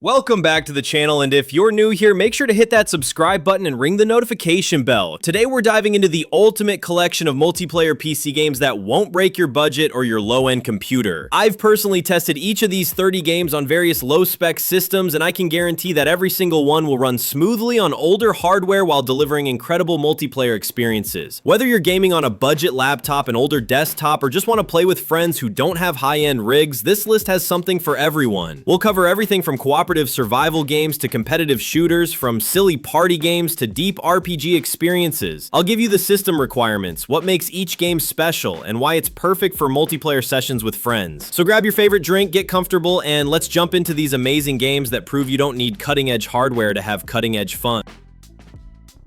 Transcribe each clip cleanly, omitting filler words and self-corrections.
Welcome back to the channel, and if you're new here, make sure to hit that subscribe button and ring the notification bell. Today we're diving into the ultimate collection of multiplayer PC games that won't break your budget or your low-end computer. I've personally tested each of these 30 games on various low-spec systems, and I can guarantee that every single one will run smoothly on older hardware while delivering incredible multiplayer experiences. Whether you're gaming on a budget laptop, an older desktop, or just want to play with friends who don't have high-end rigs, this list has something for everyone. We'll cover everything from cooperative survival games to competitive shooters, from silly party games to deep RPG experiences. I'll give you the system requirements, what makes each game special, and why it's perfect for multiplayer sessions with friends. So grab your favorite drink, get comfortable, and let's jump into these amazing games that prove you don't need cutting-edge hardware to have cutting-edge fun.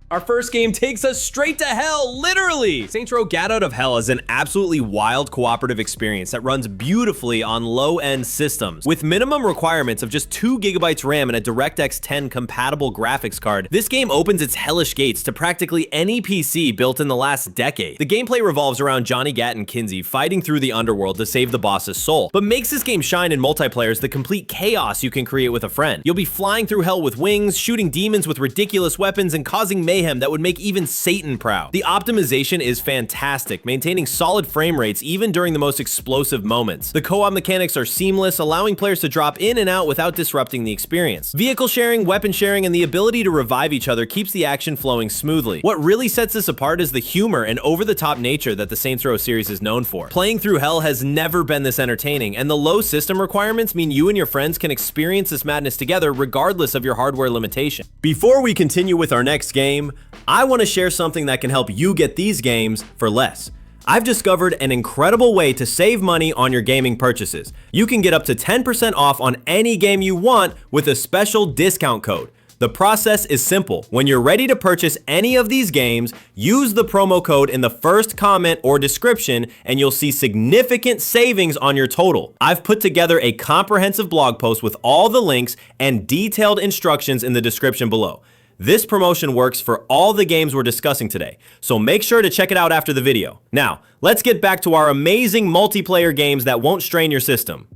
Our first game takes us straight to hell, literally! Saints Row Gat Out of Hell is an absolutely wild cooperative experience that runs beautifully on low-end systems. With minimum requirements of just 2 GB RAM and a DirectX 10 compatible graphics card, this game opens its hellish gates to practically any PC built in the last decade. The gameplay revolves around Johnny Gat and Kinsey fighting through the underworld to save the boss's soul. But makes this game shine in multiplayer is the complete chaos you can create with a friend. You'll be flying through hell with wings, shooting demons with ridiculous weapons, and causing mayhem that would make even Satan proud. The optimization is fantastic, maintaining solid frame rates even during the most explosive moments. The co-op mechanics are seamless, allowing players to drop in and out without disrupting the experience. Vehicle sharing, weapon sharing, and the ability to revive each other keeps the action flowing smoothly. What really sets this apart is the humor and over-the-top nature that the Saints Row series is known for. Playing through hell has never been this entertaining, and the low system requirements mean you and your friends can experience this madness together regardless of your hardware limitation. Before we continue with our next game, I want to share something that can help you get these games for less. I've discovered an incredible way to save money on your gaming purchases. You can get up to 10% off on any game you want with a special discount code. The process is simple. When you're ready to purchase any of these games, use the promo code in the first comment or description and you'll see significant savings on your total. I've put together a comprehensive blog post with all the links and detailed instructions in the description below. This promotion works for all the games we're discussing today, so make sure to check it out after the video. Now, let's get back to our amazing multiplayer games that won't strain your system.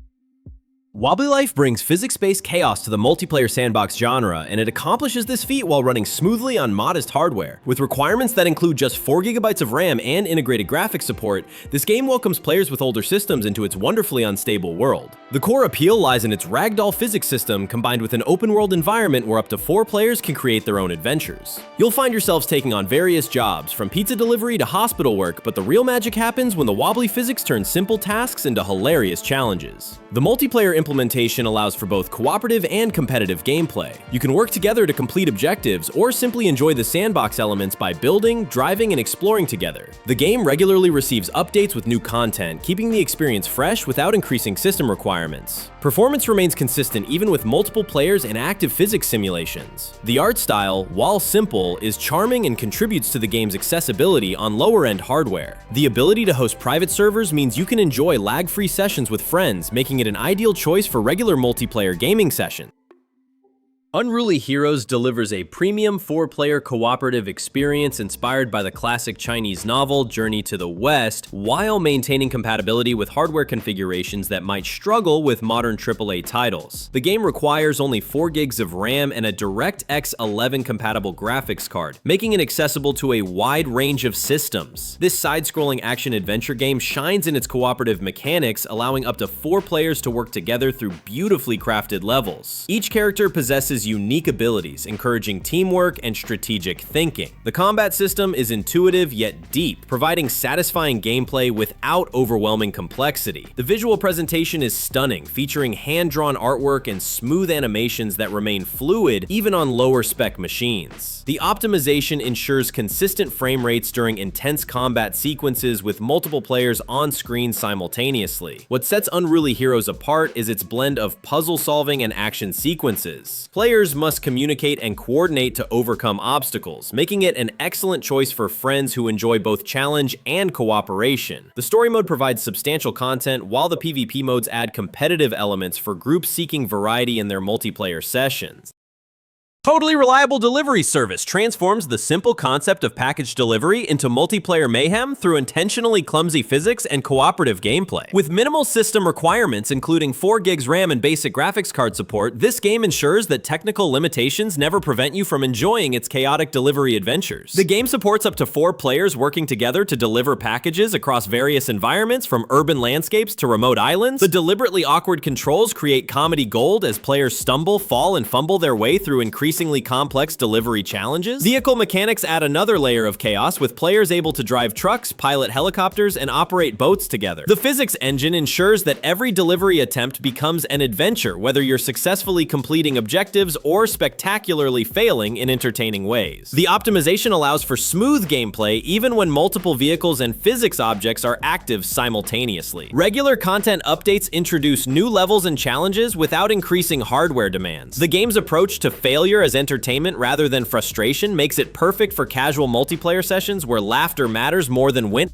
Wobbly Life brings physics-based chaos to the multiplayer sandbox genre, and it accomplishes this feat while running smoothly on modest hardware. With requirements that include just 4 GB of RAM and integrated graphics support, this game welcomes players with older systems into its wonderfully unstable world. The core appeal lies in its ragdoll physics system combined with an open-world environment where up to 4 players can create their own adventures. You'll find yourselves taking on various jobs, from pizza delivery to hospital work, but the real magic happens when the wobbly physics turns simple tasks into hilarious challenges. The multiplayer implementation allows for both cooperative and competitive gameplay. You can work together to complete objectives or simply enjoy the sandbox elements by building, driving, and exploring together. The game regularly receives updates with new content, keeping the experience fresh without increasing system requirements. Performance remains consistent even with multiple players and active physics simulations. The art style, while simple, is charming and contributes to the game's accessibility on lower-end hardware. The ability to host private servers means you can enjoy lag-free sessions with friends, making it an ideal choice for regular multiplayer gaming sessions. Unruly Heroes delivers a premium 4-player cooperative experience inspired by the classic Chinese novel Journey to the West, while maintaining compatibility with hardware configurations that might struggle with modern AAA titles. The game requires only 4 gigs of RAM and a DirectX 11 compatible graphics card, making it accessible to a wide range of systems. This side-scrolling action-adventure game shines in its cooperative mechanics, allowing up to 4 players to work together through beautifully crafted levels. Each character possesses unique abilities, encouraging teamwork and strategic thinking. The combat system is intuitive yet deep, providing satisfying gameplay without overwhelming complexity. The visual presentation is stunning, featuring hand-drawn artwork and smooth animations that remain fluid even on lower-spec machines. The optimization ensures consistent frame rates during intense combat sequences with multiple players on screen simultaneously. What sets Unruly Heroes apart is its blend of puzzle solving and action sequences. Players must communicate and coordinate to overcome obstacles, making it an excellent choice for friends who enjoy both challenge and cooperation. The story mode provides substantial content, while the PvP modes add competitive elements for groups seeking variety in their multiplayer sessions. Totally Reliable Delivery Service transforms the simple concept of package delivery into multiplayer mayhem through intentionally clumsy physics and cooperative gameplay. With minimal system requirements, including 4 gigs RAM and basic graphics card support, this game ensures that technical limitations never prevent you from enjoying its chaotic delivery adventures. The game supports up to 4 players working together to deliver packages across various environments, from urban landscapes to remote islands. The deliberately awkward controls create comedy gold as players stumble, fall, and fumble their way through increasingly complex delivery challenges. Vehicle mechanics add another layer of chaos, with players able to drive trucks, pilot helicopters, and operate boats together. The physics engine ensures that every delivery attempt becomes an adventure, whether you're successfully completing objectives or spectacularly failing in entertaining ways. The optimization allows for smooth gameplay even when multiple vehicles and physics objects are active simultaneously. Regular content updates introduce new levels and challenges without increasing hardware demands. The game's approach to failure as entertainment rather than frustration makes it perfect for casual multiplayer sessions where laughter matters more than win.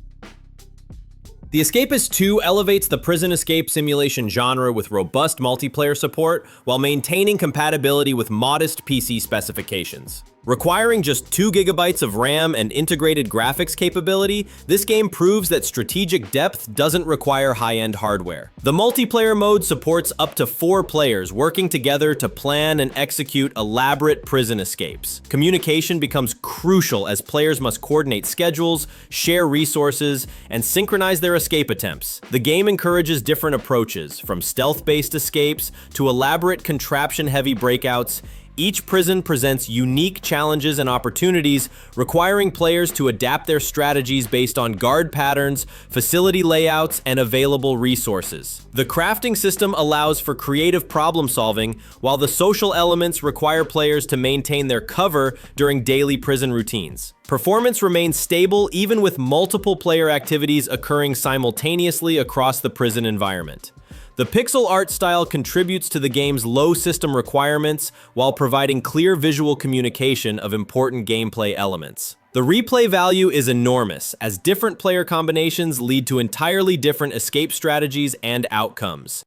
The Escapists 2 elevates the prison escape simulation genre with robust multiplayer support while maintaining compatibility with modest PC specifications. Requiring just 2 gigabytes of RAM and integrated graphics capability, this game proves that strategic depth doesn't require high-end hardware. The multiplayer mode supports up to 4 players working together to plan and execute elaborate prison escapes. Communication becomes crucial as players must coordinate schedules, share resources, and synchronize their escape attempts. The game encourages different approaches, from stealth-based escapes to elaborate contraption-heavy breakouts. Each prison presents unique challenges and opportunities, requiring players to adapt their strategies based on guard patterns, facility layouts, and available resources. The crafting system allows for creative problem solving, while the social elements require players to maintain their cover during daily prison routines. Performance remains stable even with multiple player activities occurring simultaneously across the prison environment. The pixel art style contributes to the game's low system requirements while providing clear visual communication of important gameplay elements. The replay value is enormous, as different player combinations lead to entirely different escape strategies and outcomes.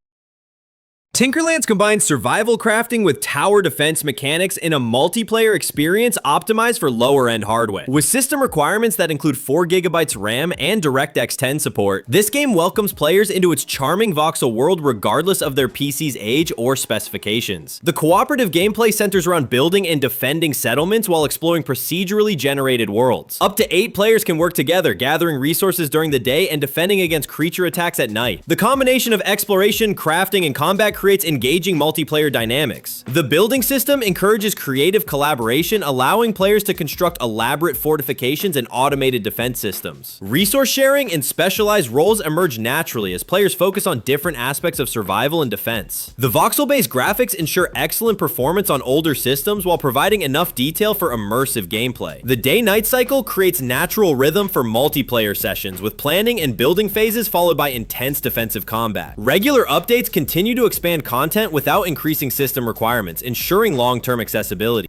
Tinkerlands combines survival crafting with tower defense mechanics in a multiplayer experience optimized for lower-end hardware. With system requirements that include 4 gigabytes RAM and DirectX 10 support, this game welcomes players into its charming voxel world regardless of their PC's age or specifications. The cooperative gameplay centers around building and defending settlements while exploring procedurally generated worlds. Up to 8 players can work together, gathering resources during the day and defending against creature attacks at night. The combination of exploration, crafting, and combat creates engaging multiplayer dynamics. The building system encourages creative collaboration, allowing players to construct elaborate fortifications and automated defense systems. Resource sharing and specialized roles emerge naturally as players focus on different aspects of survival and defense. The voxel-based graphics ensure excellent performance on older systems while providing enough detail for immersive gameplay. The day-night cycle creates natural rhythm for multiplayer sessions, with planning and building phases followed by intense defensive combat. Regular updates continue to expand content without increasing system requirements, ensuring long-term accessibility.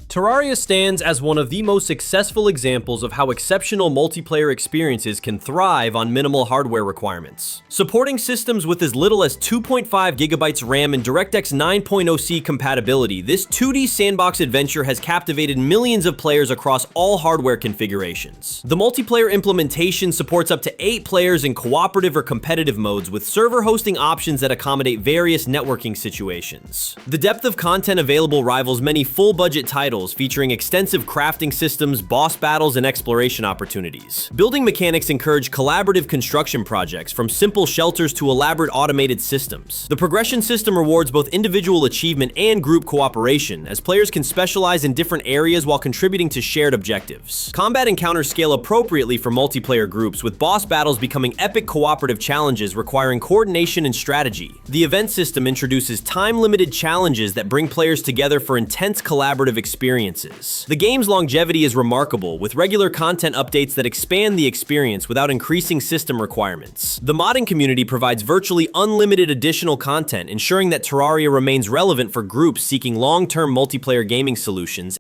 Terraria stands as one of the most successful examples of how exceptional multiplayer experiences can thrive on minimal hardware requirements. Supporting systems with as little as 2.5 gigabytes RAM and DirectX 9.0C compatibility, this 2D sandbox adventure has captivated millions of players across all hardware configurations. The multiplayer implementation supports up to 8 players in cooperative or competitive modes, with server hosting options that accommodate various networking situations. The depth of content available rivals many full-budget titles, featuring extensive crafting systems, boss battles, and exploration opportunities. Building mechanics encourage collaborative construction projects, from simple shelters to elaborate automated systems. The progression system rewards both individual achievement and group cooperation, as players can specialize in different areas while contributing to shared objectives. Combat encounters scale appropriately for multiplayer groups, with boss battles becoming epic cooperative challenges requiring coordination and strategy. The event system introduces time-limited challenges that bring players together for intense collaborative experiences. The game's longevity is remarkable, with regular content updates that expand the experience without increasing system requirements. The modding community provides virtually unlimited additional content, ensuring that Terraria remains relevant for groups seeking long-term multiplayer gaming solutions.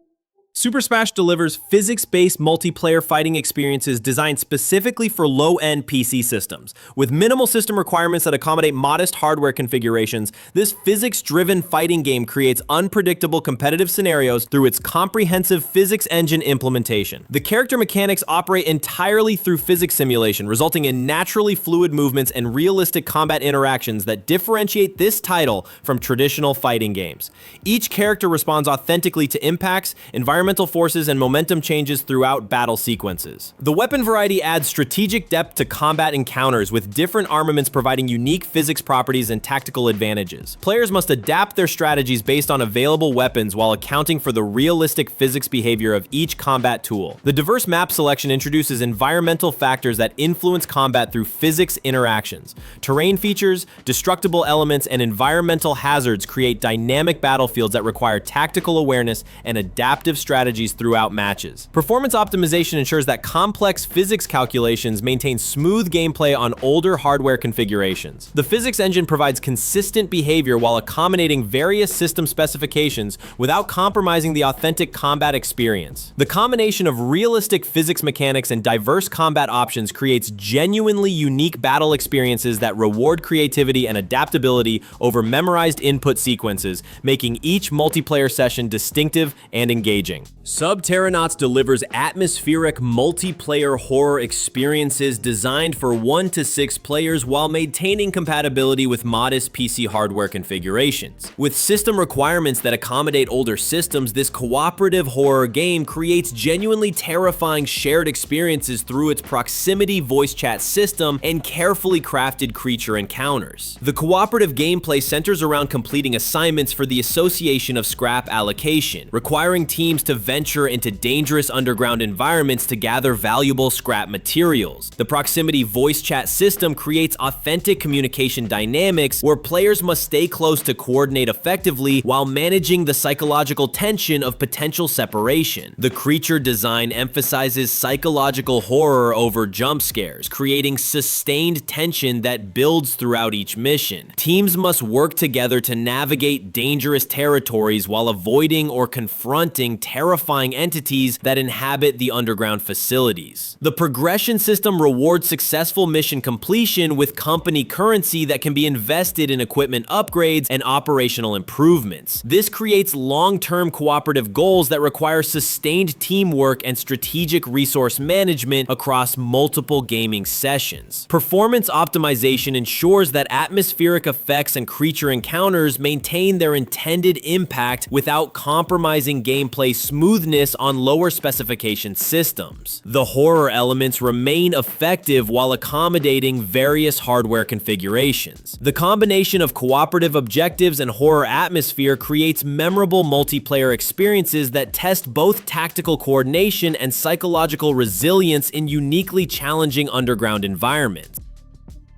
Super Smash delivers physics-based multiplayer fighting experiences designed specifically for low-end PC systems. With minimal system requirements that accommodate modest hardware configurations, this physics-driven fighting game creates unpredictable competitive scenarios through its comprehensive physics engine implementation. The character mechanics operate entirely through physics simulation, resulting in naturally fluid movements and realistic combat interactions that differentiate this title from traditional fighting games. Each character responds authentically to impacts, environmental forces, and momentum changes throughout battle sequences. The weapon variety adds strategic depth to combat encounters, with different armaments providing unique physics properties and tactical advantages. Players must adapt their strategies based on available weapons while accounting for the realistic physics behavior of each combat tool. The diverse map selection introduces environmental factors that influence combat through physics interactions. Terrain features, destructible elements, and environmental hazards create dynamic battlefields that require tactical awareness and adaptive strategies throughout matches. Performance optimization ensures that complex physics calculations maintain smooth gameplay on older hardware configurations. The physics engine provides consistent behavior while accommodating various system specifications without compromising the authentic combat experience. The combination of realistic physics mechanics and diverse combat options creates genuinely unique battle experiences that reward creativity and adaptability over memorized input sequences, making each multiplayer session distinctive and engaging. Subterranauts delivers atmospheric multiplayer horror experiences designed for 1 to 6 players while maintaining compatibility with modest PC hardware configurations. With system requirements that accommodate older systems, this cooperative horror game creates genuinely terrifying shared experiences through its proximity voice chat system and carefully crafted creature encounters. The cooperative gameplay centers around completing assignments for the Association of Scrap Allocation, requiring teams to venture into dangerous underground environments to gather valuable scrap materials. The proximity voice chat system creates authentic communication dynamics where players must stay close to coordinate effectively while managing the psychological tension of potential separation. The creature design emphasizes psychological horror over jump scares, creating sustained tension that builds throughout each mission. Teams must work together to navigate dangerous territories while avoiding or confronting terrifying entities that inhabit the underground facilities. The progression system rewards successful mission completion with company currency that can be invested in equipment upgrades and operational improvements. This creates long-term cooperative goals that require sustained teamwork and strategic resource management across multiple gaming sessions. Performance optimization ensures that atmospheric effects and creature encounters maintain their intended impact without compromising gameplay smoothness on lower specification systems. The horror elements remain effective while accommodating various hardware configurations. The combination of cooperative objectives and horror atmosphere creates memorable multiplayer experiences that test both tactical coordination and psychological resilience in uniquely challenging underground environments.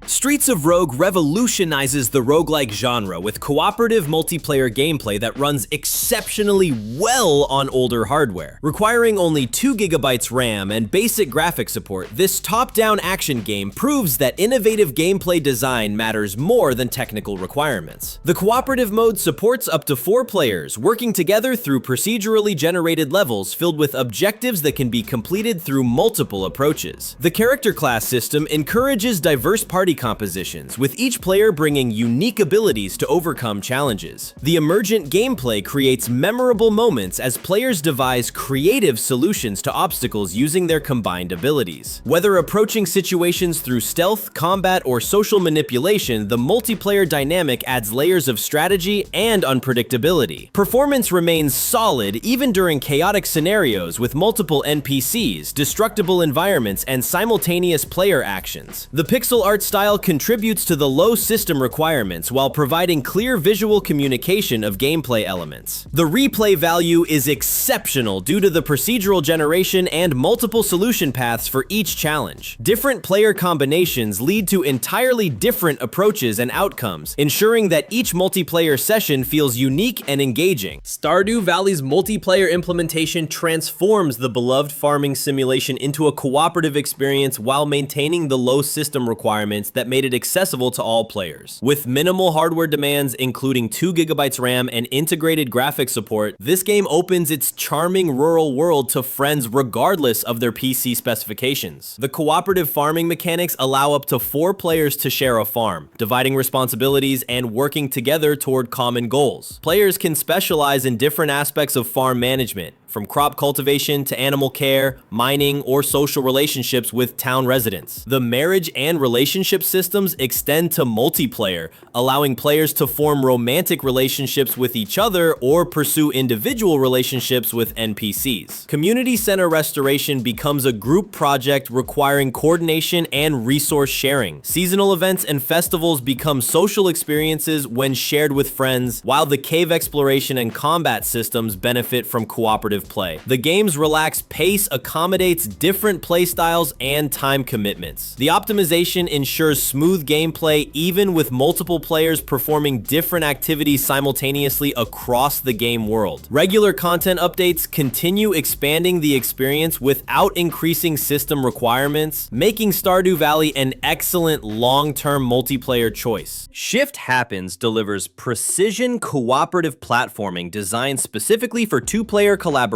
Streets of Rogue revolutionizes the roguelike genre with cooperative multiplayer gameplay that runs exceptionally well on older hardware. Requiring only 2 GB RAM and basic graphics support, this top-down action game proves that innovative gameplay design matters more than technical requirements. The cooperative mode supports up to 4 players, working together through procedurally generated levels filled with objectives that can be completed through multiple approaches. The character class system encourages diverse party compositions, with each player bringing unique abilities to overcome challenges. The emergent gameplay creates memorable moments as players devise creative solutions to obstacles using their combined abilities. Whether approaching situations through stealth, combat, or social manipulation, the multiplayer dynamic adds layers of strategy and unpredictability. Performance remains solid even during chaotic scenarios with multiple NPCs, destructible environments, and simultaneous player actions. The pixel art style contributes to the low system requirements while providing clear visual communication of gameplay elements. The replay value is exceptional due to the procedural generation and multiple solution paths for each challenge. Different player combinations lead to entirely different approaches and outcomes, ensuring that each multiplayer session feels unique and engaging. Stardew Valley's multiplayer implementation transforms the beloved farming simulation into a cooperative experience while maintaining the low system requirements that made it accessible to all players. With minimal hardware demands, including 2 GB RAM and integrated graphics support, this game opens its charming rural world to friends regardless of their PC specifications. The cooperative farming mechanics allow up to 4 players to share a farm, dividing responsibilities and working together toward common goals. Players can specialize in different aspects of farm management, from crop cultivation to animal care, mining, or social relationships with town residents. The marriage and relationship systems extend to multiplayer, allowing players to form romantic relationships with each other or pursue individual relationships with NPCs. Community Center Restoration becomes a group project requiring coordination and resource sharing. Seasonal events and festivals become social experiences when shared with friends, while the cave exploration and combat systems benefit from cooperative play. The game's relaxed pace accommodates different playstyles and time commitments. The optimization ensures smooth gameplay even with multiple players performing different activities simultaneously across the game world. Regular content updates continue expanding the experience without increasing system requirements, making Stardew Valley an excellent long-term multiplayer choice. Shift Happens delivers precision cooperative platforming designed specifically for 2-player collaboration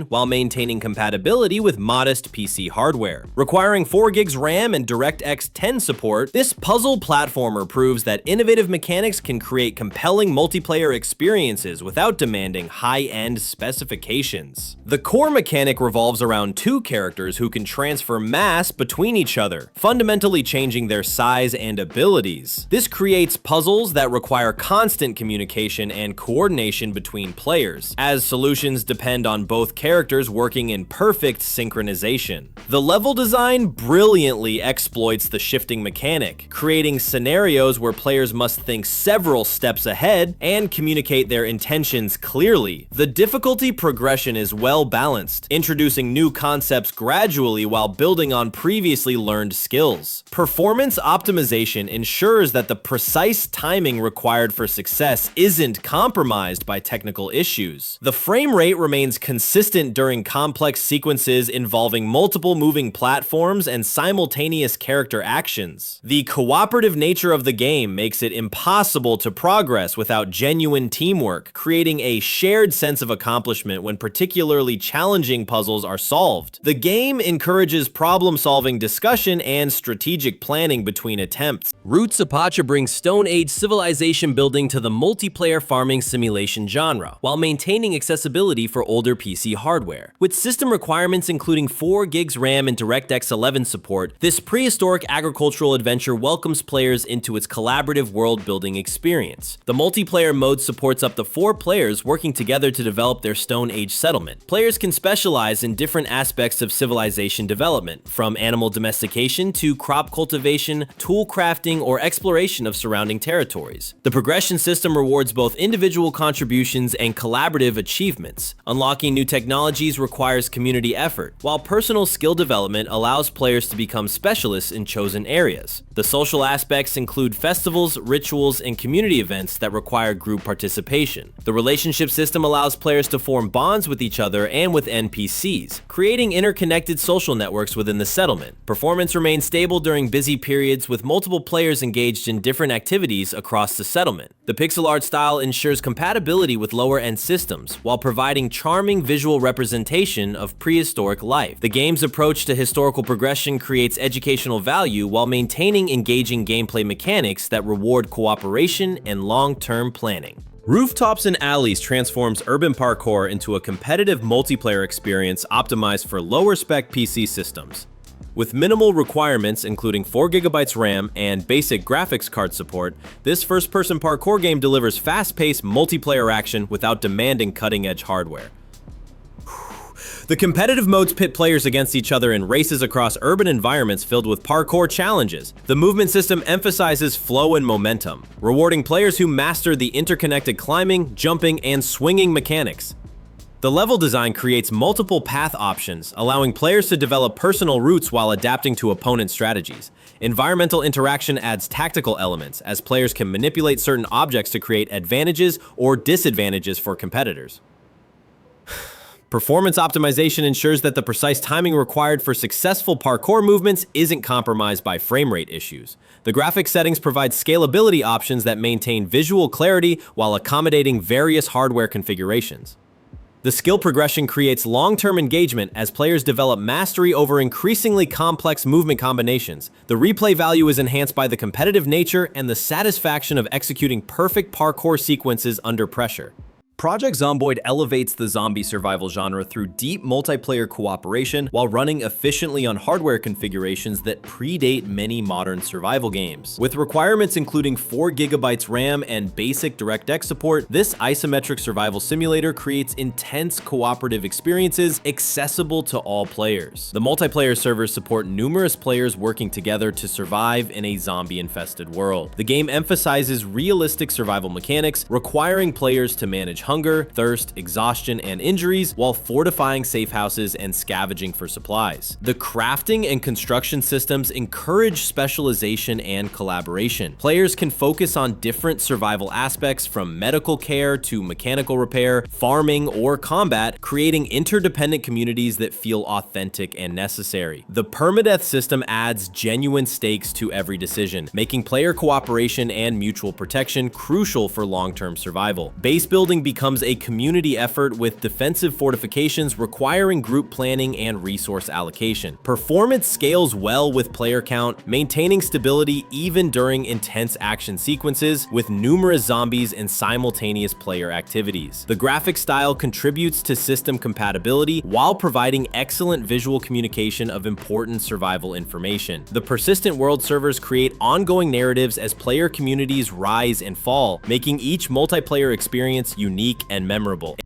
while maintaining compatibility with modest PC hardware. Requiring 4 gigs RAM and DirectX 10 support, this puzzle platformer proves that innovative mechanics can create compelling multiplayer experiences without demanding high-end specifications. The core mechanic revolves around 2 characters who can transfer mass between each other, fundamentally changing their size and abilities. This creates puzzles that require constant communication and coordination between players, as solutions depend on both characters working in perfect synchronization. The level design brilliantly exploits the shifting mechanic, creating scenarios where players must think several steps ahead and communicate their intentions clearly. The difficulty progression is well balanced, introducing new concepts gradually while building on previously learned skills. Performance optimization ensures that the precise timing required for success isn't compromised by technical issues. The frame rate remains consistent during complex sequences involving multiple moving platforms and simultaneous character actions. The cooperative nature of the game makes it impossible to progress without genuine teamwork, creating a shared sense of accomplishment when particularly challenging puzzles are solved. The game encourages problem-solving discussion and strategic planning between attempts. Root Sapachcha brings Stone Age civilization building to the multiplayer farming simulation genre, while maintaining accessibility for older PC hardware. With system requirements including 4 gigs RAM and DirectX 11 support, this prehistoric agricultural adventure welcomes players into its collaborative world-building experience. The multiplayer mode supports up to 4 players working together to develop their Stone Age settlement. Players can specialize in different aspects of civilization development, from animal domestication to crop cultivation, tool crafting, or exploration of surrounding territories. The progression system rewards both individual contributions and collaborative achievements. Unlocking new technologies requires community effort, while personal skill development allows players to become specialists in chosen areas. The social aspects include festivals, rituals, and community events that require group participation. The relationship system allows players to form bonds with each other and with NPCs, creating interconnected social networks within the settlement. Performance remains stable during busy periods, with multiple players engaged in different activities across the settlement. The pixel art style ensures compatibility with lower-end systems, while providing charming visual representation of prehistoric life. The game's approach to historical progression creates educational value while maintaining engaging gameplay mechanics that reward cooperation and long-term planning. Rooftops and Alleys transforms urban parkour into a competitive multiplayer experience optimized for lower-spec PC systems. With minimal requirements, including 4 GB RAM and basic graphics card support, this first-person parkour game delivers fast-paced multiplayer action without demanding cutting-edge hardware. The competitive modes pit players against each other in races across urban environments filled with parkour challenges. The movement system emphasizes flow and momentum, rewarding players who master the interconnected climbing, jumping, and swinging mechanics. The level design creates multiple path options, allowing players to develop personal routes while adapting to opponent strategies. Environmental interaction adds tactical elements, as players can manipulate certain objects to create advantages or disadvantages for competitors. Performance optimization ensures that the precise timing required for successful parkour movements isn't compromised by frame rate issues. The graphics settings provide scalability options that maintain visual clarity while accommodating various hardware configurations. The skill progression creates long-term engagement as players develop mastery over increasingly complex movement combinations. The replay value is enhanced by the competitive nature and the satisfaction of executing perfect parkour sequences under pressure. Project Zomboid elevates the zombie survival genre through deep multiplayer cooperation while running efficiently on hardware configurations that predate many modern survival games. With requirements including 4 GB RAM and basic DirectX support, this isometric survival simulator creates intense cooperative experiences accessible to all players. The multiplayer servers support numerous players working together to survive in a zombie-infested world. The game emphasizes realistic survival mechanics, requiring players to manage hunger, thirst, exhaustion, and injuries while fortifying safe houses and scavenging for supplies. The crafting and construction systems encourage specialization and collaboration. Players can focus on different survival aspects from medical care to mechanical repair, farming, or combat, creating interdependent communities that feel authentic and necessary. The permadeath system adds genuine stakes to every decision, making player cooperation and mutual protection crucial for long-term survival. Base building becomes a community effort with defensive fortifications requiring group planning and resource allocation. Performance scales well with player count, maintaining stability even during intense action sequences with numerous zombies and simultaneous player activities. The graphic style contributes to system compatibility while providing excellent visual communication of important survival information. The persistent world servers create ongoing narratives as player communities rise and fall, making each multiplayer experience unique and memorable.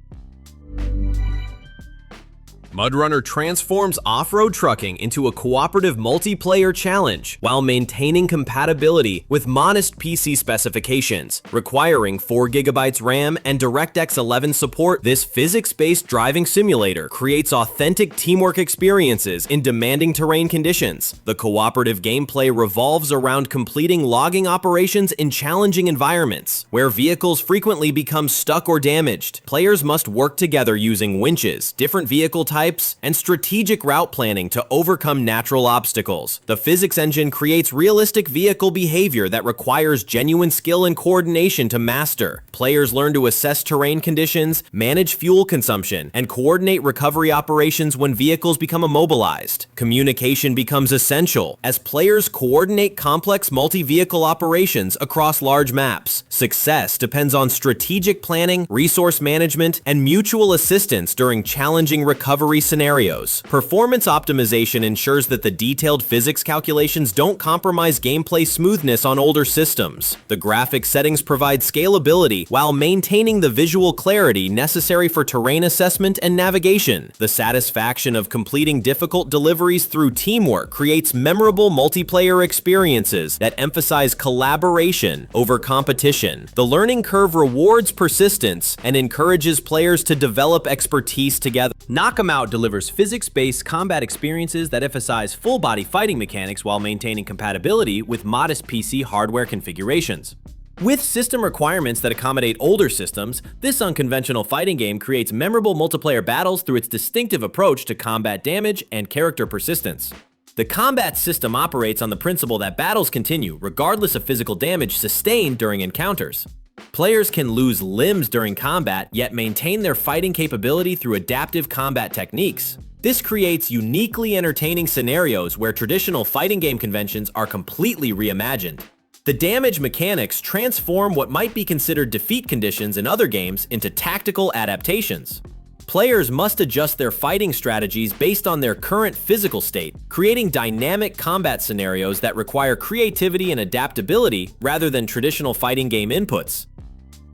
MudRunner transforms off-road trucking into a cooperative multiplayer challenge while maintaining compatibility with modest PC specifications. Requiring 4 GB RAM and DirectX 11 support, this physics-based driving simulator creates authentic teamwork experiences in demanding terrain conditions. The cooperative gameplay revolves around completing logging operations in challenging environments, where vehicles frequently become stuck or damaged. Players must work together using winches, different vehicle types, and strategic route planning to overcome natural obstacles. The physics engine creates realistic vehicle behavior that requires genuine skill and coordination to master. Players learn to assess terrain conditions, manage fuel consumption, and coordinate recovery operations when vehicles become immobilized. Communication becomes essential as players coordinate complex multi-vehicle operations across large maps. Success depends on strategic planning, resource management, and mutual assistance during challenging recovery scenarios. Performance optimization ensures that the detailed physics calculations don't compromise gameplay smoothness on older systems. The graphic settings provide scalability while maintaining the visual clarity necessary for terrain assessment and navigation. The satisfaction of completing difficult deliveries through teamwork creates memorable multiplayer experiences that emphasize collaboration over competition. The learning curve rewards persistence and encourages players to develop expertise together. Knock 'em Out delivers physics-based combat experiences that emphasize full-body fighting mechanics while maintaining compatibility with modest PC hardware configurations. With system requirements that accommodate older systems, this unconventional fighting game creates memorable multiplayer battles through its distinctive approach to combat damage and character persistence. The combat system operates on the principle that battles continue regardless of physical damage sustained during encounters. Players can lose limbs during combat, yet maintain their fighting capability through adaptive combat techniques. This creates uniquely entertaining scenarios where traditional fighting game conventions are completely reimagined. The damage mechanics transform what might be considered defeat conditions in other games into tactical adaptations. Players must adjust their fighting strategies based on their current physical state, creating dynamic combat scenarios that require creativity and adaptability rather than traditional fighting game inputs.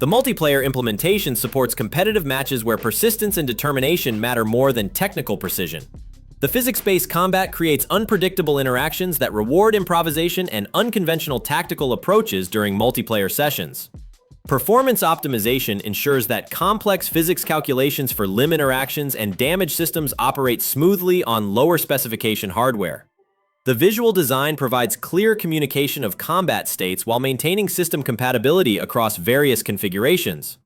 The multiplayer implementation supports competitive matches where persistence and determination matter more than technical precision. The physics-based combat creates unpredictable interactions that reward improvisation and unconventional tactical approaches during multiplayer sessions. Performance optimization ensures that complex physics calculations for limb interactions and damage systems operate smoothly on lower specification hardware. The visual design provides clear communication of combat states while maintaining system compatibility across various configurations.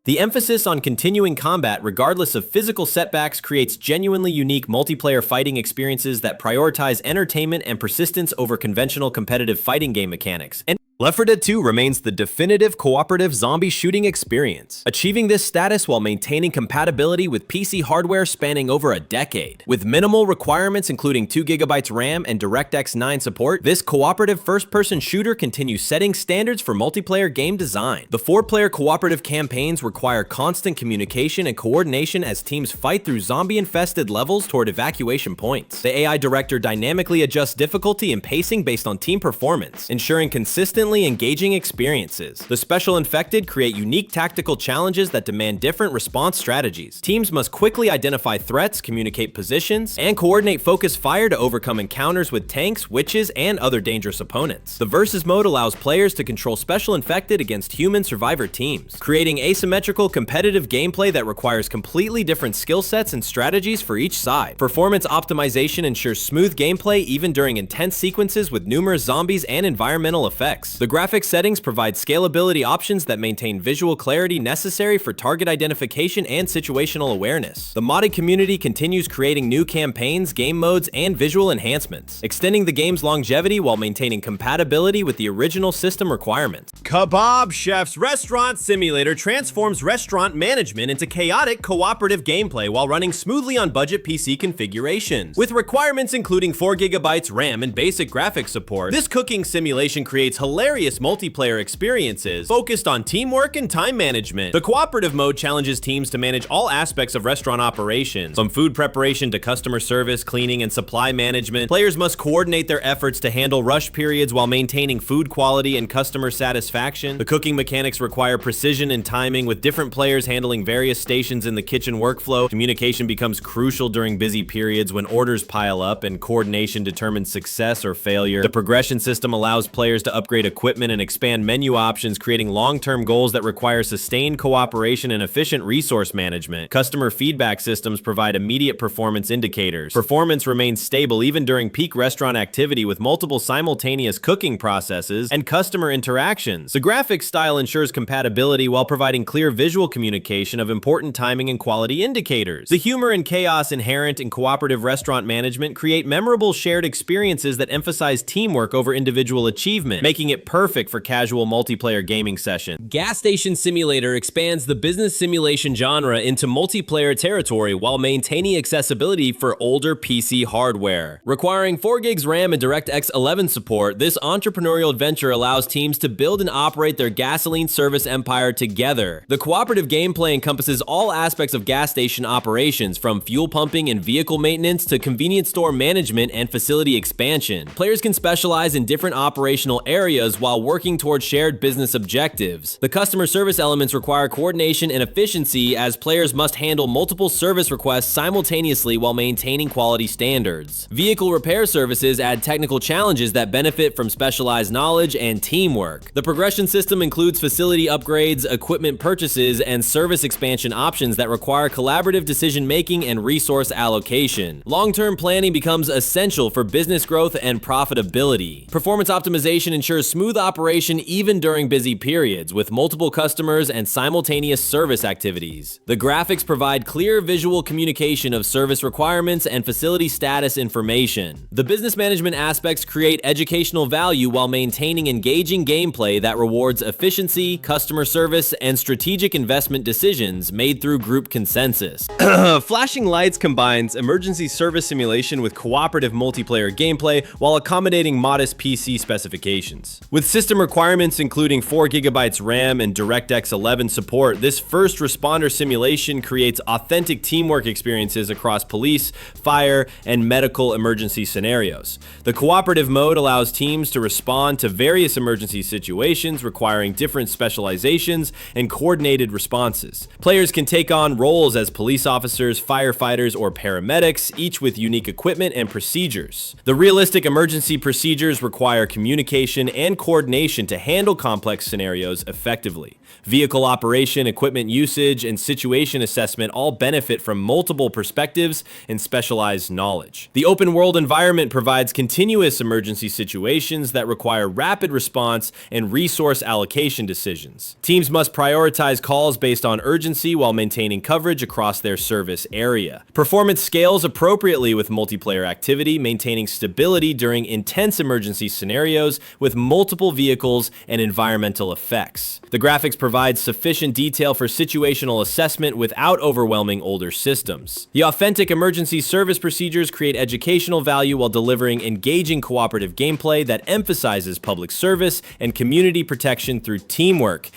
The emphasis on continuing combat regardless of physical setbacks creates genuinely unique multiplayer fighting experiences that prioritize entertainment and persistence over conventional competitive fighting game mechanics. And Left 4 Dead 2 remains the definitive cooperative zombie shooting experience, achieving this status while maintaining compatibility with PC hardware spanning over a decade. With minimal requirements including 2GB RAM and DirectX 9 support, this cooperative first-person shooter continues setting standards for multiplayer game design. The 4-player cooperative campaigns require constant communication and coordination as teams fight through zombie-infested levels toward evacuation points. The AI director dynamically adjusts difficulty and pacing based on team performance, ensuring consistent engaging experiences. The Special Infected create unique tactical challenges that demand different response strategies. Teams must quickly identify threats, communicate positions, and coordinate focus fire to overcome encounters with tanks, witches, and other dangerous opponents. The Versus mode allows players to control Special Infected against human survivor teams, creating asymmetrical competitive gameplay that requires completely different skill sets and strategies for each side. Performance optimization ensures smooth gameplay even during intense sequences with numerous zombies and environmental effects. The graphics settings provide scalability options that maintain visual clarity necessary for target identification and situational awareness. The modded community continues creating new campaigns, game modes, and visual enhancements, extending the game's longevity while maintaining compatibility with the original system requirements. Kebab Chef's Restaurant Simulator transforms restaurant management into chaotic cooperative gameplay while running smoothly on budget PC configurations. With requirements including 4GB RAM and basic graphics support, this cooking simulation creates hilarious multiplayer experiences focused on teamwork and time management. The cooperative mode challenges teams to manage all aspects of restaurant operations, from food preparation to customer service, cleaning, and supply management. Players must coordinate their efforts to handle rush periods while maintaining food quality and customer satisfaction. The cooking mechanics require precision and timing, with different players handling various stations in the kitchen workflow. Communication becomes crucial during busy periods when orders pile up, and coordination determines success or failure. The progression system allows players to upgrade equipment and expand menu options, creating long-term goals that require sustained cooperation and efficient resource management. Customer feedback systems provide immediate performance indicators. Performance remains stable even during peak restaurant activity with multiple simultaneous cooking processes and customer interactions. The graphics style ensures compatibility while providing clear visual communication of important timing and quality indicators. The humor and chaos inherent in cooperative restaurant management create memorable shared experiences that emphasize teamwork over individual achievement, making it perfect for casual multiplayer gaming sessions. Gas Station Simulator expands the business simulation genre into multiplayer territory while maintaining accessibility for older PC hardware. Requiring 4GB RAM and DirectX 11 support, this entrepreneurial adventure allows teams to build and operate their gasoline service empire together. The cooperative gameplay encompasses all aspects of gas station operations, from fuel pumping and vehicle maintenance to convenience store management and facility expansion. Players can specialize in different operational areas while working towards shared business objectives. The customer service elements require coordination and efficiency, as players must handle multiple service requests simultaneously while maintaining quality standards. Vehicle repair services add technical challenges that benefit from specialized knowledge and teamwork. The progression system includes facility upgrades, equipment purchases, and service expansion options that require collaborative decision-making and resource allocation. Long-term planning becomes essential for business growth and profitability. Performance optimization ensures smooth operation even during busy periods, with multiple customers and simultaneous service activities. The graphics provide clear visual communication of service requirements and facility status information. The business management aspects create educational value while maintaining engaging gameplay that rewards efficiency, customer service, and strategic investment decisions made through group consensus. Flashing Lights combines emergency service simulation with cooperative multiplayer gameplay while accommodating modest PC specifications. With system requirements including 4GB RAM and DirectX 11 support, this first responder simulation creates authentic teamwork experiences across police, fire, and medical emergency scenarios. The cooperative mode allows teams to respond to various emergency situations requiring different specializations and coordinated responses. Players can take on roles as police officers, firefighters, or paramedics, each with unique equipment and procedures. The realistic emergency procedures require communication and and coordination to handle complex scenarios effectively. Vehicle operation, equipment usage, and situation assessment all benefit from multiple perspectives and specialized knowledge. The open world environment provides continuous emergency situations that require rapid response and resource allocation decisions. Teams must prioritize calls based on urgency while maintaining coverage across their service area. Performance scales appropriately with multiplayer activity, maintaining stability during intense emergency scenarios with multiple vehicles and environmental effects. The graphics provide sufficient detail for situational assessment without overwhelming older systems. The authentic emergency service procedures create educational value while delivering engaging cooperative gameplay that emphasizes public service and community protection through teamwork.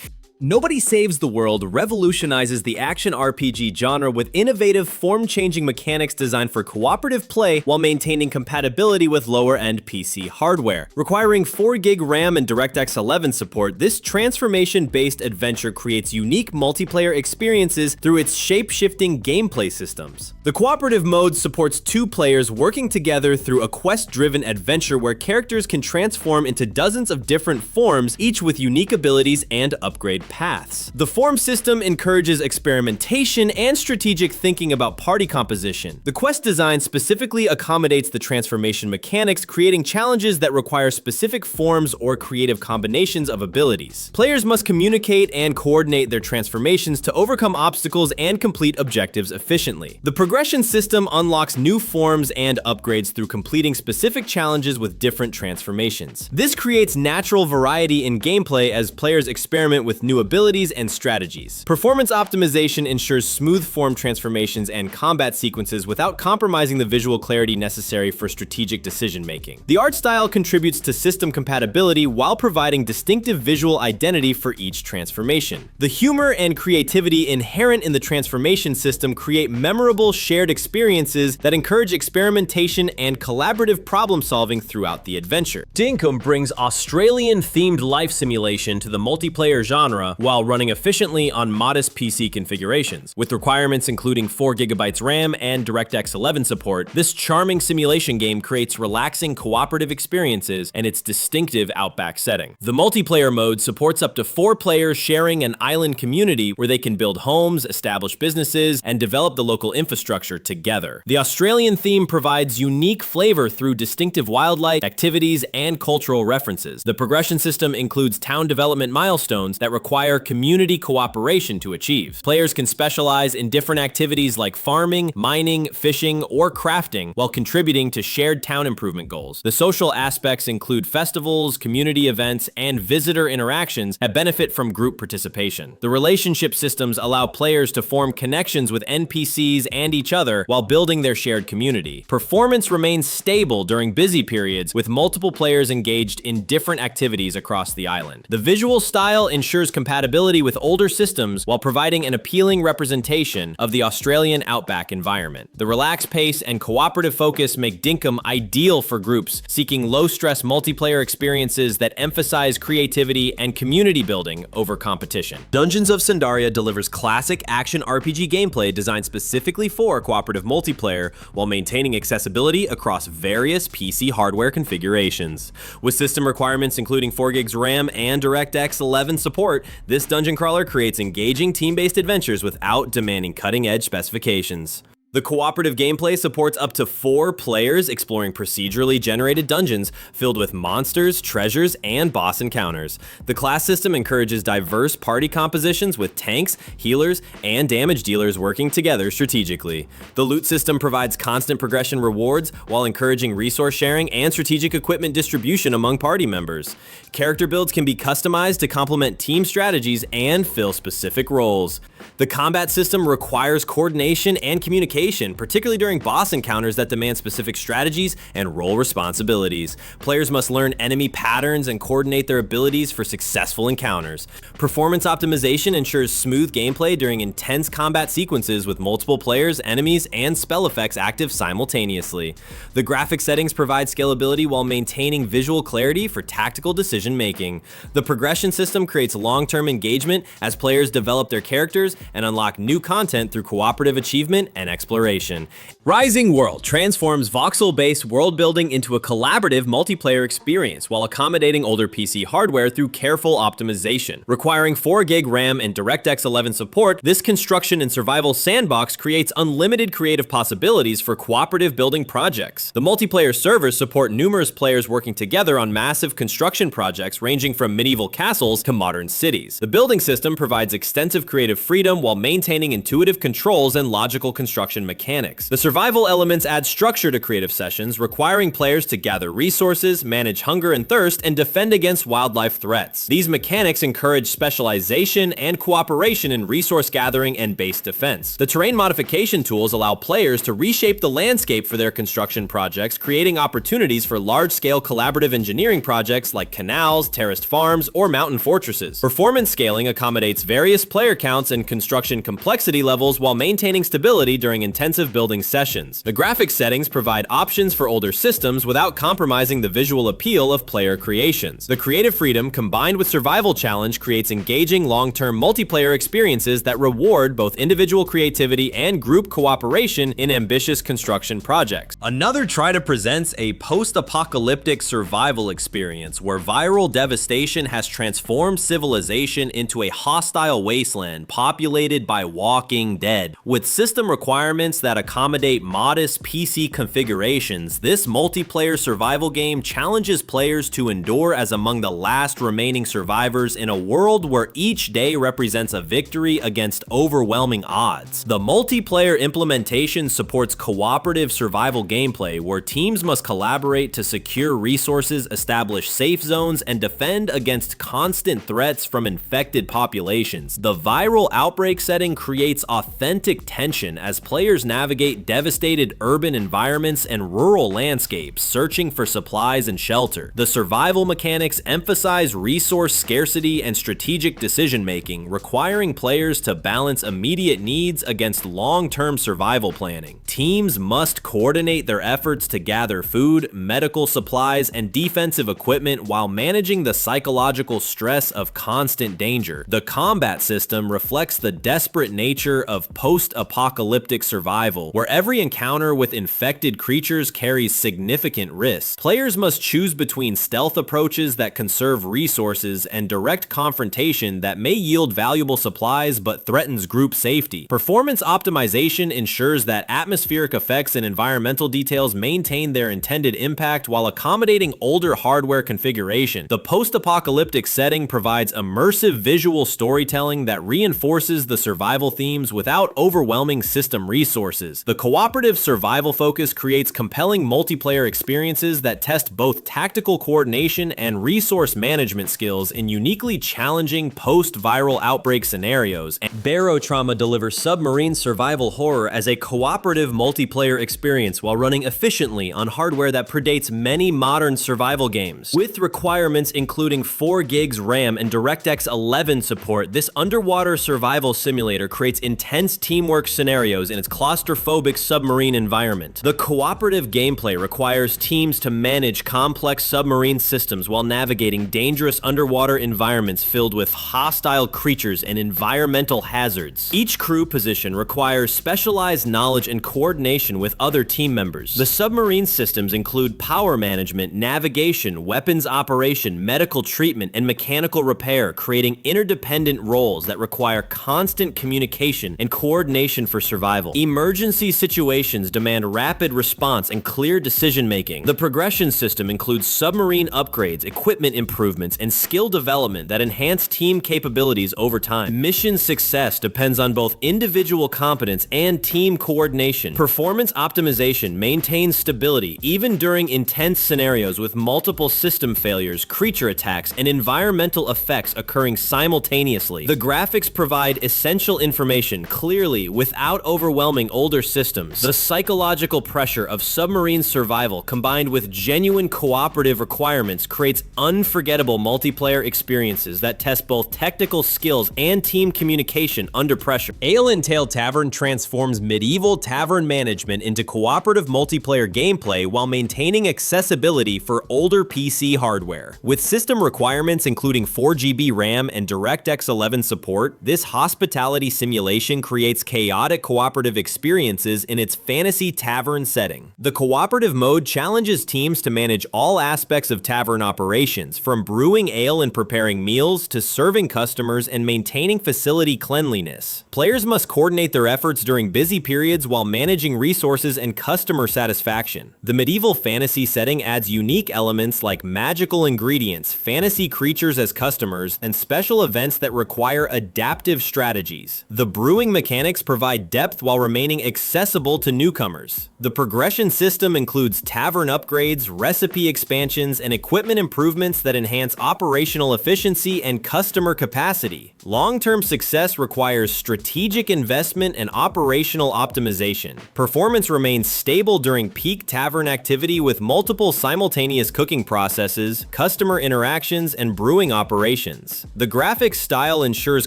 Nobody Saves the World revolutionizes the action RPG genre with innovative, form-changing mechanics designed for cooperative play while maintaining compatibility with lower-end PC hardware. Requiring 4GB RAM and DirectX 11 support, this transformation-based adventure creates unique multiplayer experiences through its shape-shifting gameplay systems. The cooperative mode supports 2 players working together through a quest-driven adventure where characters can transform into dozens of different forms, each with unique abilities and upgrade paths. The form system encourages experimentation and strategic thinking about party composition. The quest design specifically accommodates the transformation mechanics, creating challenges that require specific forms or creative combinations of abilities. Players must communicate and coordinate their transformations to overcome obstacles and complete objectives efficiently. The progression system unlocks new forms and upgrades through completing specific challenges with different transformations. This creates natural variety in gameplay as players experiment with new abilities and strategies. Performance optimization ensures smooth form transformations and combat sequences without compromising the visual clarity necessary for strategic decision-making. The art style contributes to system compatibility while providing distinctive visual identity for each transformation. The humor and creativity inherent in the transformation system create memorable shared experiences that encourage experimentation and collaborative problem-solving throughout the adventure. Dinkum brings Australian-themed life simulation to the multiplayer genre while running efficiently on modest PC configurations. With requirements including 4GB RAM and DirectX 11 support, this charming simulation game creates relaxing cooperative experiences and its distinctive outback setting. The multiplayer mode supports up to 4 players sharing an island community where they can build homes, establish businesses, and develop the local infrastructure together. The Australian theme provides unique flavor through distinctive wildlife, activities, and cultural references. The progression system includes town development milestones that require community cooperation to achieve. Players can specialize in different activities like farming, mining, fishing, or crafting while contributing to shared town improvement goals. The social aspects include festivals, community events, and visitor interactions that benefit from group participation. The relationship systems allow players to form connections with NPCs and each other while building their shared community. Performance remains stable during busy periods with multiple players engaged in different activities across the island. The visual style ensures compatibility with older systems while providing an appealing representation of the Australian outback environment. The relaxed pace and cooperative focus make Dinkum ideal for groups seeking low-stress multiplayer experiences that emphasize creativity and community building over competition. Dungeons of Sandaria delivers classic action RPG gameplay designed specifically for cooperative multiplayer while maintaining accessibility across various PC hardware configurations. With system requirements including 4GB RAM and DirectX 11 support, this dungeon crawler creates engaging team-based adventures without demanding cutting-edge specifications. The cooperative gameplay supports up to 4 players exploring procedurally generated dungeons filled with monsters, treasures, and boss encounters. The class system encourages diverse party compositions with tanks, healers, and damage dealers working together strategically. The loot system provides constant progression rewards while encouraging resource sharing and strategic equipment distribution among party members. Character builds can be customized to complement team strategies and fill specific roles. The combat system requires coordination and communication, particularly during boss encounters that demand specific strategies and role responsibilities. Players must learn enemy patterns and coordinate their abilities for successful encounters. Performance optimization ensures smooth gameplay during intense combat sequences with multiple players, enemies, and spell effects active simultaneously. The graphic settings provide scalability while maintaining visual clarity for tactical decision making. The progression system creates long-term engagement as players develop their characters and unlock new content through cooperative achievement and exploration. exploration. Rising World transforms voxel-based world building into a collaborative multiplayer experience while accommodating older PC hardware through careful optimization. Requiring 4 GB RAM and DirectX 11 support, this construction and survival sandbox creates unlimited creative possibilities for cooperative building projects. The multiplayer servers support numerous players working together on massive construction projects ranging from medieval castles to modern cities. The building system provides extensive creative freedom while maintaining intuitive controls and logical construction mechanics. The survival elements add structure to creative sessions, requiring players to gather resources, manage hunger and thirst, and defend against wildlife threats. These mechanics encourage specialization and cooperation in resource gathering and base defense. The terrain modification tools allow players to reshape the landscape for their construction projects, creating opportunities for large-scale collaborative engineering projects like canals, terraced farms, or mountain fortresses. Performance scaling accommodates various player counts and construction complexity levels while maintaining stability during intensive building sessions. The graphics settings provide options for older systems without compromising the visual appeal of player creations. The creative freedom combined with survival challenge creates engaging long-term multiplayer experiences that reward both individual creativity and group cooperation in ambitious construction projects. Another Try to presents a post-apocalyptic survival experience where viral devastation has transformed civilization into a hostile wasteland populated by walking dead. With system requirements that accommodate modest PC configurations, this multiplayer survival game challenges players to endure as among the last remaining survivors in a world where each day represents a victory against overwhelming odds. The multiplayer implementation supports cooperative survival gameplay where teams must collaborate to secure resources, establish safe zones, and defend against constant threats from infected populations. The viral outbreak setting creates authentic tension as players navigate devastated urban environments and rural landscapes, searching for supplies and shelter. The survival mechanics emphasize resource scarcity and strategic decision-making, requiring players to balance immediate needs against long-term survival planning. Teams must coordinate their efforts to gather food, medical supplies, and defensive equipment while managing the psychological stress of constant danger. The combat system reflects the desperate nature of post-apocalyptic survival, where every encounter with infected creatures carries significant risks. Players must choose between stealth approaches that conserve resources and direct confrontation that may yield valuable supplies but threatens group safety. Performance optimization ensures that atmospheric effects and environmental details maintain their intended impact while accommodating older hardware configuration. The post-apocalyptic setting provides immersive visual storytelling that reinforces the survival themes without overwhelming system resources. The cooperative survival focus creates compelling multiplayer experiences that test both tactical coordination and resource management skills in uniquely challenging post-viral outbreak scenarios. And Barotrauma delivers submarine survival horror as a cooperative multiplayer experience while running efficiently on hardware that predates many modern survival games. With requirements including 4 GB RAM and DirectX 11 support, this underwater survival simulator creates intense teamwork scenarios in its claustrophobic submarine environment. The cooperative gameplay requires teams to manage complex submarine systems while navigating dangerous underwater environments filled with hostile creatures and environmental hazards. Each crew position requires specialized knowledge and coordination with other team members. The submarine systems include power management, navigation, weapons operation, medical treatment, and mechanical repair, creating interdependent roles that require constant communication and coordination for survival. Emergency situations demand rapid response and clear decision-making. The progression system includes submarine upgrades, equipment improvements, and skill development that enhance team capabilities over time. Mission success depends on both individual competence and team coordination. Performance optimization maintains stability even during intense scenarios with multiple system failures, creature attacks, and environmental effects occurring simultaneously. The graphics provide essential information clearly without overwhelming older systems. The psychological pressure of submarine survival combined with genuine cooperative requirements creates unforgettable multiplayer experiences that test both technical skills and team communication under pressure. Al-Andale Tavern transforms medieval tavern management into cooperative multiplayer gameplay while maintaining accessibility for older PC hardware. With system requirements including 4 GB RAM and DirectX 11 support, this hospitality simulation creates chaotic cooperative experiences in its fantasy tavern setting. The cooperative mode challenges teams to manage all aspects of tavern operations, from brewing ale and preparing meals to serving customers and maintaining facility cleanliness. Players must coordinate their efforts during busy periods while managing resources and customer satisfaction. The medieval fantasy setting adds unique elements like magical ingredients, fantasy creatures as customers, and special events that require adaptive strategies. The brewing mechanics provide depth while remaining accessible to newcomers. The progression system includes tavern upgrades, recipe expansions, and equipment improvements that enhance operational efficiency and customer capacity. Long-term success requires strategic investment and operational optimization. Performance remains stable during peak tavern activity with multiple simultaneous cooking processes, customer interactions, and brewing operations. The graphics style ensures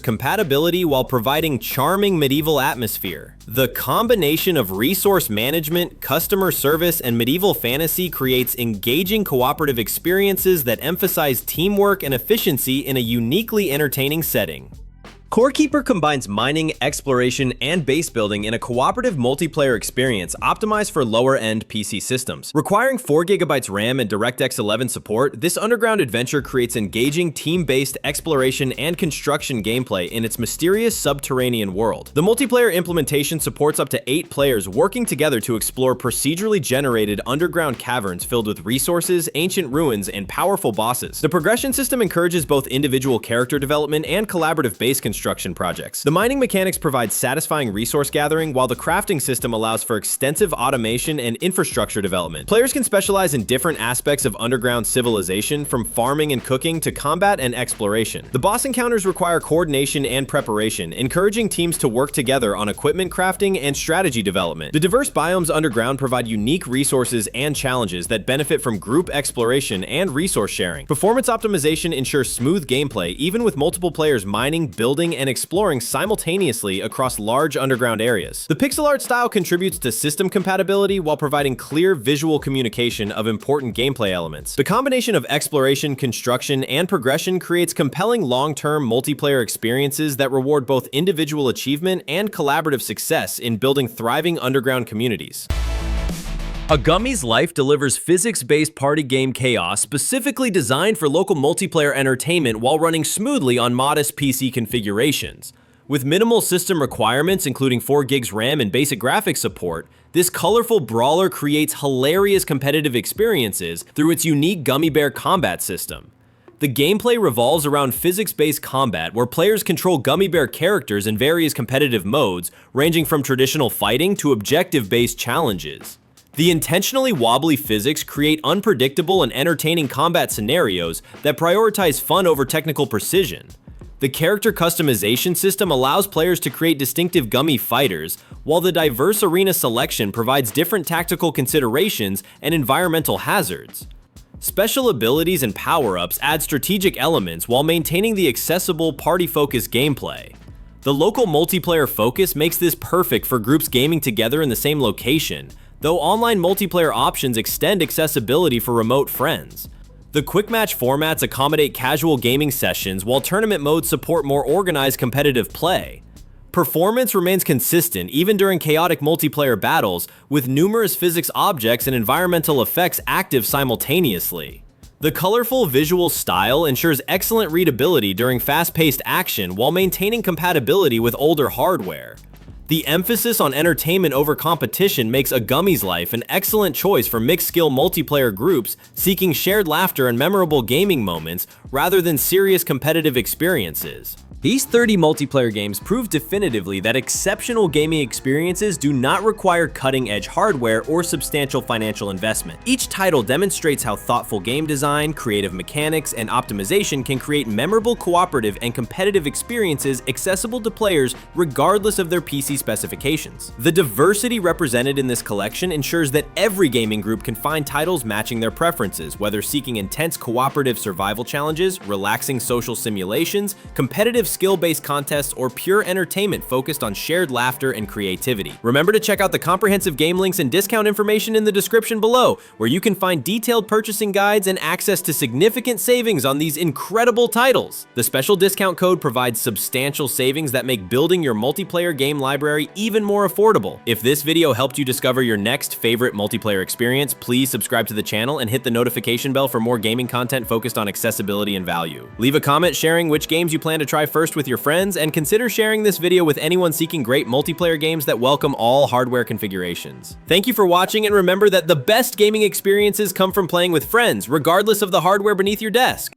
compatibility while providing charming medieval atmosphere. The combination of resource management, customer service, and medieval fantasy creates engaging cooperative experiences that emphasize teamwork and efficiency in a uniquely entertaining setting. Corekeeper combines mining, exploration, and base building in a cooperative multiplayer experience optimized for lower-end PC systems. Requiring 4GB RAM and DirectX 11 support, this underground adventure creates engaging team-based exploration and construction gameplay in its mysterious subterranean world. The multiplayer implementation supports up to 8 players working together to explore procedurally generated underground caverns filled with resources, ancient ruins, and powerful bosses. The progression system encourages both individual character development and collaborative base construction projects. The mining mechanics provide satisfying resource gathering, while the crafting system allows for extensive automation and infrastructure development. Players can specialize in different aspects of underground civilization, from farming and cooking to combat and exploration. The boss encounters require coordination and preparation, encouraging teams to work together on equipment crafting and strategy development. The diverse biomes underground provide unique resources and challenges that benefit from group exploration and resource sharing. Performance optimization ensures smooth gameplay even with multiple players mining, building, and exploring simultaneously across large underground areas. The pixel art style contributes to system compatibility while providing clear visual communication of important gameplay elements. The combination of exploration, construction, and progression creates compelling long-term multiplayer experiences that reward both individual achievement and collaborative success in building thriving underground communities. A Gummy's Life delivers physics-based party game chaos specifically designed for local multiplayer entertainment while running smoothly on modest PC configurations. With minimal system requirements, including 4GB RAM and basic graphics support, this colorful brawler creates hilarious competitive experiences through its unique Gummy Bear combat system. The gameplay revolves around physics-based combat where players control Gummy Bear characters in various competitive modes, ranging from traditional fighting to objective-based challenges. The intentionally wobbly physics create unpredictable and entertaining combat scenarios that prioritize fun over technical precision. The character customization system allows players to create distinctive Gummy fighters, while the diverse arena selection provides different tactical considerations and environmental hazards. Special abilities and power-ups add strategic elements while maintaining the accessible, party-focused gameplay. The local multiplayer focus makes this perfect for groups gaming together in the same location, though online multiplayer options extend accessibility for remote friends. The quick match formats accommodate casual gaming sessions, while tournament modes support more organized competitive play. Performance remains consistent even during chaotic multiplayer battles, with numerous physics objects and environmental effects active simultaneously. The colorful visual style ensures excellent readability during fast-paced action while maintaining compatibility with older hardware. The emphasis on entertainment over competition makes A Gummy's Life an excellent choice for mixed-skill multiplayer groups seeking shared laughter and memorable gaming moments rather than serious competitive experiences. These 30 multiplayer games prove definitively that exceptional gaming experiences do not require cutting-edge hardware or substantial financial investment. Each title demonstrates how thoughtful game design, creative mechanics, and optimization can create memorable cooperative and competitive experiences accessible to players regardless of their PC specifications. The diversity represented in this collection ensures that every gaming group can find titles matching their preferences, whether seeking intense cooperative survival challenges, relaxing social simulations, competitive skill-based contests, or pure entertainment focused on shared laughter and creativity. Remember to check out the comprehensive game links and discount information in the description below, where you can find detailed purchasing guides and access to significant savings on these incredible titles. The special discount code provides substantial savings that make building your multiplayer game library even more affordable. If this video helped you discover your next favorite multiplayer experience, please subscribe to the channel and hit the notification bell for more gaming content focused on accessibility and value. Leave a comment sharing which games you plan to try first with your friends, and consider sharing this video with anyone seeking great multiplayer games that welcome all hardware configurations. Thank you for watching, and remember that the best gaming experiences come from playing with friends, regardless of the hardware beneath your desk.